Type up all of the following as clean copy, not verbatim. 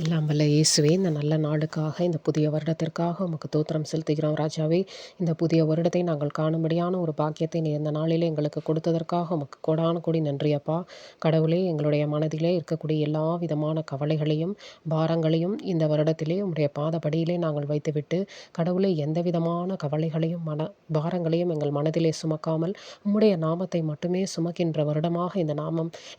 எல்லாம் வல்ல இயேசுவே, இந்த நல்ல நாளுக்காக, இந்த புதிய வருடத்திற்காக உமக்கு தோத்திரம் செலுத்துகிறோம் ராஜாவே. இந்த புதிய வருடத்தை நாங்கள் காணும்படியான ஒரு பாக்கியத்தை நீ இந்த நாளிலே எங்களுக்கு கொடுத்ததற்காக உமக்கு கோடான கோடி நன்றி அப்பா. கடவுளே, எங்களுடைய மனதிலே இருக்கக்கூடிய எல்லா விதமான கவலைகளையும் பாரங்களையும் இந்த வருடத்திலே உம்முடைய பாதப்படியிலே நாங்கள் வைத்துவிட்டு, கடவுளே, எந்த விதமான கவலைகளையும் பாரங்களையும் எங்கள் மனதிலே சுமக்காமல் உம்முடைய நாமத்தை மட்டுமே சுமக்கின்ற வருடமாக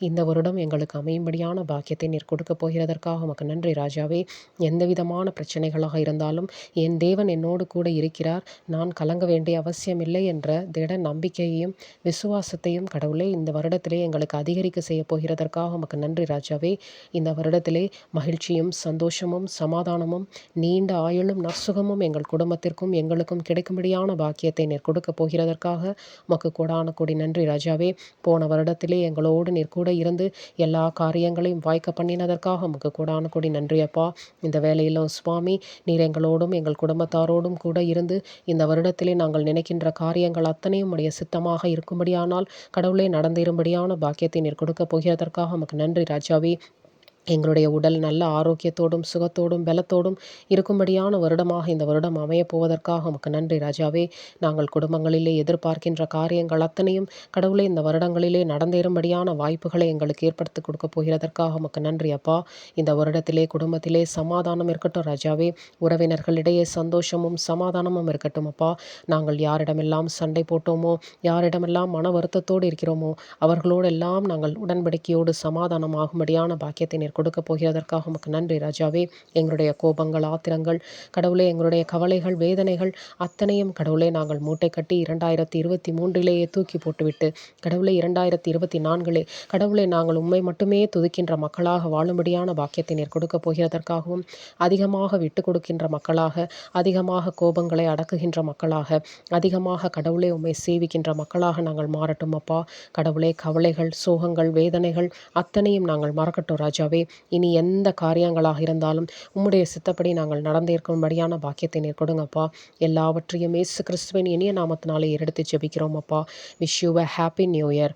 இந்த வருடம் எங்களுக்கு அமையும்படியான பாக்கியத்தை நீர் கொடுக்கப் போகிறதற்காக உமக்கு நன்றி ராஜாவே. எந்த விதமான பிரச்சனைகளாக இருந்தாலும் என் தேவன் என்னோடு கூட இருக்கிறார், நான் கலங்க வேண்டிய அவசியமில்லை என்ற திட நம்பிக்கையையும் விசுவாசத்தையும் கடவுளே இந்த வருடத்திலே எங்களுக்கு அதிகரிக்க செய்ய போகிறதற்காக உமக்கு நன்றி ராஜாவே. இந்த வருடத்திலே மகிழ்ச்சியும் சந்தோஷமும் சமாதானமும் நீண்ட ஆயுளும் நற்சுகமும் எங்கள் குடும்பத்திற்கும் எங்களுக்கும் கிடைக்கும்படியான பாக்கியத்தை நீர் கொடுக்க போகிறதற்காக உமக்கு கோடான கோடி நன்றி ராஜாவே. போன வருடத்திலே எங்களோடு நீர் கூட இருந்து எல்லா காரியங்களையும் வாய்க்க பண்ணினதற்காக உமக்கு கோடான கோடி நன்றி அப்பா. இந்த வேளையிலும் சுவாமி, நீர் எங்களோடும் எங்கள் குடும்பத்தாரோடும் கூட இருந்து இந்த வருடத்திலே நாங்கள் நினைக்கின்ற காரியங்கள் அத்தனையும் உடைய சித்தமாக இருக்கும்படியானால் கடவுளே நடந்தேறும்படியான பாக்கியத்தை நீர் கொடுக்க போகிறதற்காக உமக்கு நன்றி ராஜாவே. எங்களுடைய உடல் நல்ல ஆரோக்கியத்தோடும் சுகத்தோடும் பலத்தோடும் இருக்கும்படியான வருடமாக இந்த வருடம் அமையப் போவதற்காக உமக்கு நன்றி ராஜாவே. நாங்கள் குடும்பங்களிலே எதிர்பார்க்கின்ற காரியங்கள் அத்தனையும் கடவுளே இந்த வருடங்களிலே நடந்தேறும்படியான வாய்ப்புகளை எங்களுக்கு ஏற்படுத்தி கொடுக்க போகிறதற்காக உமக்கு நன்றி அப்பா. இந்த வருடத்திலே குடும்பத்திலே சமாதானம் இருக்கட்டும் ராஜாவே. உறவினர்களிடையே சந்தோஷமும் சமாதானமும் இருக்கட்டும் அப்பா. நாங்கள் யாரிடமெல்லாம் சண்டை போட்டோமோ, யாரிடமெல்லாம் மன வருத்தத்தோடு இருக்கிறோமோ, அவர்களோடெல்லாம் நாங்கள் உடன்படிக்கையோடு சமாதானமாகும்படியான பாக்கியத்தை நீர் கொடுக்க போகிறதற்காக உமக்கு நன்றி ராஜாவே. எங்களுடைய கோபங்கள் ஆத்திரங்கள் கடவுளே, எங்களுடைய கவலைகள் வேதனைகள் அத்தனையும் கடவுளே நாங்கள் மூட்டை கட்டி 2023 தூக்கி போட்டுவிட்டு கடவுளே 2024 கடவுளே நாங்கள் உம்மை மட்டுமே துதிக்கின்ற மக்களாக வாழும்படியான பாக்கியத்தை நீர் கொடுக்க போகிறதற்காகவும், அதிகமாக விட்டு கொடுக்கின்ற மக்களாக, அதிகமாக கோபங்களை அடக்குகின்ற மக்களாக, அதிகமாக கடவுளே உம்மை சேவிக்கின்ற மக்களாக நாங்கள் மாறட்டும் அப்பா. கடவுளே, கவலைகள் சோகங்கள் வேதனைகள் அத்தனையும் நாங்கள் மறக்கட்டும் ராஜாவே. இனி எந்த காரியங்களாக இருந்தாலும் உம்முடைய சித்தப்படி நாங்கள் நடந்திருக்கும்படியான பாக்கியத்தை நீர் கொடுங்கப்பா. எல்லாவற்றையும் இயேசு கிறிஸ்துவின் இனிய நாமத்தினாலே எடுத்து ஜெபிக்கிறோம் அப்பா. Wish you a happy new year.